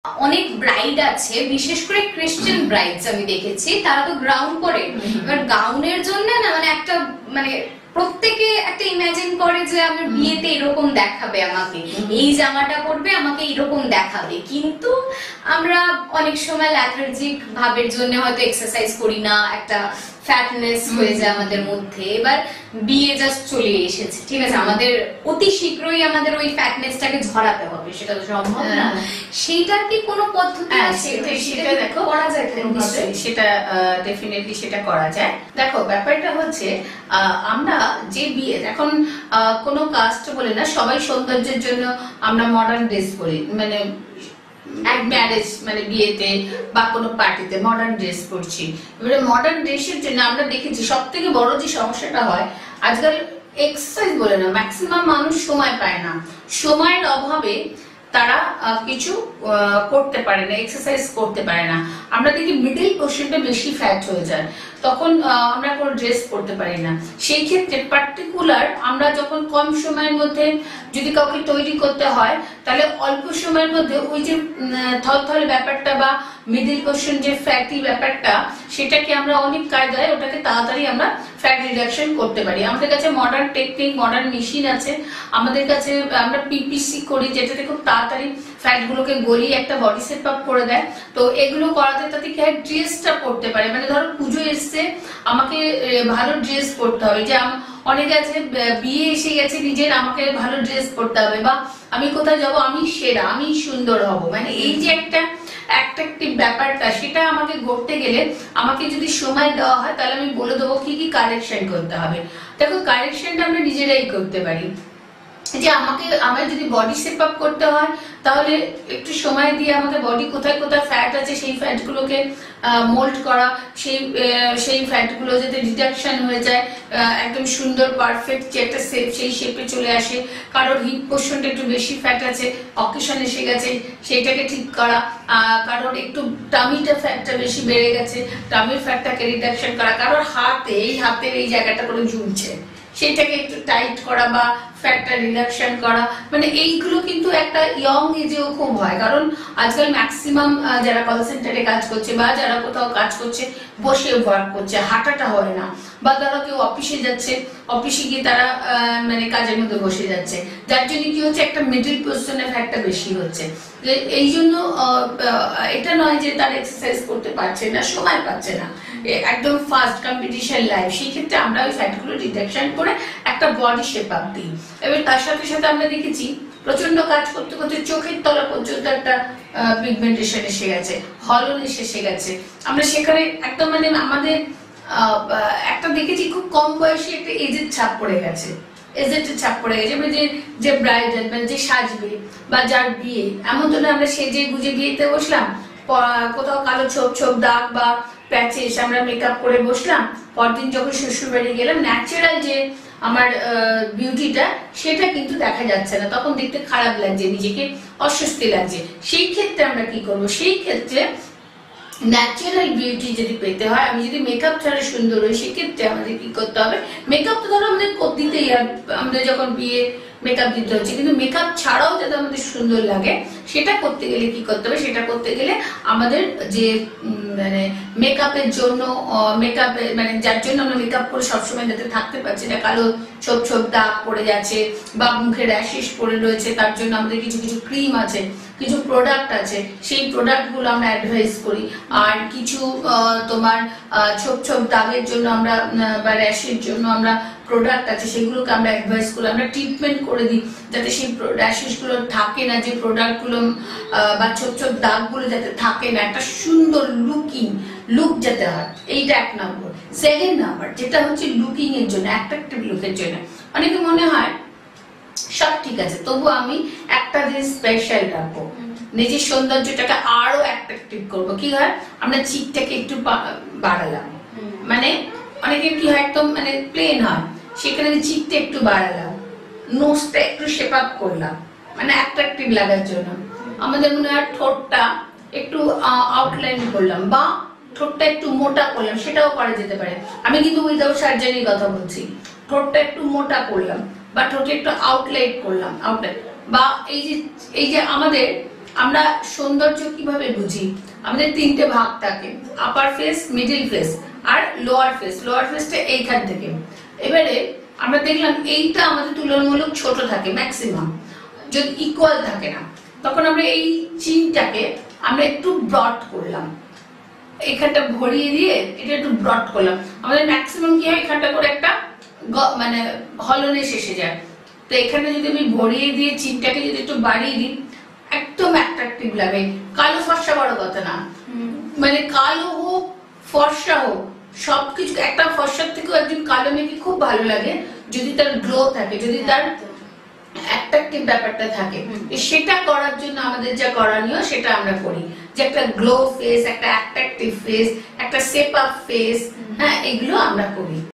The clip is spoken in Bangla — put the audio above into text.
অনেক ব্রাইড আছে, বিশেষ করে ক্রিশ্চিয়ান ব্রাইডস আমি দেখেছি, তারা তো গাউন পরে। এবার গাউনের জন্য না মানে একটা মানে প্রত্যেকে একটা ইমাজিন করে যে আমার বিয়েতে এরকম দেখাবে, আমাকে এই জামাটা পরবে, আমাকে এরকম দেখাবে। কিন্তু আমরা অনেক সময় ল্যাথার্জিক ভাবের জন্য হয়তো এক্সারসাইজ করি না, একটা ফ্যাটনেস হয়ে যায় আমাদের মধ্যে। এবার বিয়ে জাস্ট চলে এসেছে, ঠিক আছে, আমাদের অতি শীঘ্রই আমাদের ওই ফ্যাটনেসটাকে ঝরাতে হবে, সেটা তো সম্ভব না। সেইটার কি কোনো পদ্ধতি আছে? সেটা দেখো করা যায়, সেটা ডেফিনেটলি সেটা করা যায়। দেখো ব্যাপারটা হচ্ছে আমরা যে বিয়ে এখন কোনো কাস্ট বলে না, সবাই সৌন্দর্যের জন্য আমরা মডার্ন ড্রেস পরি, মানে এক ম্যারেজ মানে বিয়েতে বা কোনো পার্টিতে মডার্ন ড্রেস পরছি। এবারে মডার্ন ড্রেসের জন্য আমরা দেখেছি সব থেকে বড় যে সমস্যাটা হয় আজকাল এক্সারসাইজ বলে না, ম্যাক্সিমাম মানুষ সময় পায় না, সময়ের অভাবে তারা কিছু করতে পারে না, এক্সারসাইজ করতে পারে না। আমরা দেখি মিডল পোর্শনটা বেশি ফ্যাট হয়ে যায়, তখন আমরা কোনো ড্রেস পরতে পারি না। সেই ক্ষেত্রে পার্টিকুলার আমরা যখন কম সময়ের মধ্যে যদি কাউকে তৈরি করতে হয়, তাহলে অল্প সময়ের মধ্যে ওই যে থলথলে ব্যাপারটা বা মিডল পোর্শন যে ফ্যাটি ব্যাপারটা, সেটাকে আমরা অনেক কায়দায় ওটাকে তাড়াতাড়ি আমরা ফ্যাট রিডাকশন করতে পারি। আমাদের কাছে মডার্ন টেকনিক, মডার্ন মেশিন আছে, আমাদের কাছে আমরা পিপিসি করি, যেটাতে খুব তাড়াতাড়ি ফ্যাট গুলোকে গলিয়ে একটা বডি শেপ আপ করে দেয়। তো এগুলো করাতে তাতে কি হয়, ড্রেসটা পরতে পারে। মানে ধরো পুজো এসছে, আমাকে ভালো ড্রেস পরতে হবে, যে অনেকে আছে বিয়ে এসে গেছে নিজের, আমাকে ভালো ড্রেস পরতে হবে, বা আমি কোথায় যাব আমি সেরা, আমি সুন্দর হব, মানে এই যে একটা অ্যাট্রাকটিভ ব্যাপারটা, সেটা আমাকে করতে গেলে আমাকে যদি সময় দেওয়া হয় তাহলে আমি বলে দেবো কি কি কারেকশন করতে হবে। দেখো কারেকশনটা আমরা নিজেরাই করতে পারি, যে আমার যদি বডি শেপ আপ করতে হয় তাহলে একটু সময় দিয়ে আমাকে বডি কোথায় কোথায় ফ্যাট আছে সেই ফ্যাট গুলোকে মোল্ড করা, সেই ফ্যাট গুলো যাতে রিডাকশন হয়ে যায়, একদম সুন্দর পারফেক্ট যে একটা শেপ, সেই শেপে চলে আসে। কারোর হিপ পোর্শনটা একটু বেশি ফ্যাট আছে, অকেশন এসে গেছে, সেইটাকে ঠিক করা। কারোর একটু টামিটা ফ্যাটটা বেশি বেড়ে গেছে, টামির ফ্যাটটাকে রিডাকশন করা। কারোর হাতের এই জায়গাটা করে ঝুলছে, সেইটাকে একটু টাইট করা বা ফ্যাটটা রিডাকশন করা। মানে এইগুলো কিন্তু একটা ইয়ং এজেও খুব হয়, কারণ আজকাল ম্যাক্সিমাম যারা কল সেন্টারে কাজ করছে বা যারা কোথাও কাজ করছে বসে ওয়ার্ক করছে, হাঁটাটা হয় না। বা যারা কেউ অফিসে যাচ্ছে, অফিসে গিয়ে তারা মানে কাজের মধ্যে বসে যাচ্ছে, যার জন্য কি হচ্ছে, একটা মিডল পোর্শনের ফ্যাটটা বেশি হচ্ছে। এই জন্য এটা নয় যে তারা এক্সারসাইজ করতে পারছে না, সময় পাচ্ছে না, একদম ফাস্ট কম্পিটিশন লাইফ, সেই ক্ষেত্রে আমরা ওই ফ্যাটগুলো ডিটেকশন করে একটা বডি শেপ আপ দিই। এবার তার সাথে সাথে আমরা দেখেছি প্রচন্ড কাজ করতে করতে চোখের তলা পর্যন্ত একটা পিগমেন্টেশন এসে গেছে, হলন এসে গেছে। আমরা সেখানে একদম মানে আমাদের একটা দেখেছি খুব কম বয়সে একটা এজের ছাপ পড়ে গেছে, ছাপ পড়ে গেছে। মানে যে ব্রাইডাল মানে যে সাজবে বা যার বিয়ে, এমন জন্য আমরা সেজে গুজে বিয়েতে বসলাম, কোথাও কালো ছোপ ছোপ দাগ বা প্যাচে এসে আমরা মেকআপ করে বসলাম, পরদিন যখন শ্বশুর বাড়ি গেলাম ন্যাচারাল যে আমার বিউটিটা সেটা কিন্তু দেখা যাচ্ছে না, তখন দেখতে খারাপ লাগছে, নিজেকে অস্বস্তি লাগছে। সেই ক্ষেত্রে আমরা কি করবো, সেই ক্ষেত্রে ন্যাচারাল বিউটি যদি পেতে হয়, আমি যদি মেকআপ ছাড়া সুন্দর হই, সেক্ষেত্রে আমাদের কি করতে হবে, মেকআপ তো ধরো আমাদের দিতেই হয়, আমাদের যখন বিয়ে মেকআপ দিতে হচ্ছে, কিন্তু মেকআপ ছাড়াও যাতে আমাদের সুন্দর লাগে সেটা করতে গেলে কি করতে হবে, সেটা করতে গেলে আমাদের যে মানে মেকআপের জন্য মানে যার জন্য আমরা মেকআপ করে সবসময় যাতে থাকতে পারছি না, কালো ছোপ ছোপ দাগ পড়ে যাচ্ছে বা মুখে র্যাশেস পড়ে রয়েছে, তার জন্য আমাদের কিছু কিছু ক্রিম আছে, কিছু প্রোডাক্ট আছে, সেই প্রোডাক্ট গুলো আমরা অ্যাডভাইস করি। আর কিছু তোমার ছোপ ছোপ দাগের জন্য আমরা বা র্যাশের জন্য আমরা প্রোডাক্ট আছে, সেগুলোকে আমরা অ্যাডভাইস করি, আমরা ট্রিটমেন্ট করে দিই যাতে সেই র্যাশেস গুলো থাকে না, যে প্রোডাক্ট গুলো বা ছোপ ছোপ দাগ গুলো যাতে থাকে না, একটা সুন্দর লুক যাতে হয়। এইটা 1 নম্বর। 2nd নাম্বার যেটা হচ্ছে লুকিং এর জন্য, অ্যাট্রাকটিভ লুকের জন্য, অনেকে মনে হয় সব ঠিক আছে তবু আমি একটা জিনিস স্পেশাল রাখবো, নিজের সৌন্দর্যটাকে আরো অ্যাট্রাকটিভ করবো। কি হয়, আমরা চিকটাকে একটু বাড়ালাম, মানে অনেকের কি হয় একদম মানে প্লেন হয়, সেখানে চিকটা একটু বাড়ালাম, নোজটা একটু শেপ আপ করলাম, মানে অ্যাট্রাকটিভ লাগার জন্য। আমাদের মনে হয় ঠোঁটটা একটু আউটলাইন করলাম বা ঠোঁটটা একটু মোটা করলাম, সেটাও করা যেতে পারে। আমি কিন্তু উইদাউট সার্জারির কথা বলছি। ঠোঁটটা একটু মোটা করলাম বা ঠোঁটে একটু আউটলাইন করলাম, বা এই যে আমাদের আমরা সৌন্দর্য কিভাবে বুঝি, আমাদের তিনটে ভাগ থাকে, আপার ফেস, মিডিল ফেস আর লোয়ার ফেস। লোয়ার ফেসটা এইখান থেকে। এবারে আমরা দেখলাম এইটা আমাদের তুলনামূলক ছোট থাকে ম্যাক্সিমাম, যদি ইকুয়াল থাকে না, তখন আমরা এই চিনটাকে আমরা একটু ব্রড করলাম, এখানটা ভরিয়ে দিয়ে এটা একটু ব্রড করলাম। আমাদের ম্যাক্সিমাম কি হয়, এখানটা করে একটা মানে হলনেস এসে যায়। তো এখানে যদি আমি ভরিয়ে দিয়ে চিনটাকে যদি একটু বাড়িয়ে দিই, একদম অ্যাট্রাকটিভ লাগে। কালো ফর্সা বড় কথা না, মানে কালো হোক ফর্সা হোক সবকিছু, একটা ফর্সার থেকেও একজন কালো মেয়েকে খুব ভালো লাগে যদি তার গ্লো থাকে, যদি তার অ্যাট্রাকটিভ ব্যাপারটা থাকে। সেটা করার জন্য আমাদের যা করণীয় সেটা আমরা করি, যে একটা গ্লো ফেস, একটা অ্যাট্রাকটিভ ফেস, একটা শেপ আপ ফেস, হ্যাঁ, এগুলো আমরা করি।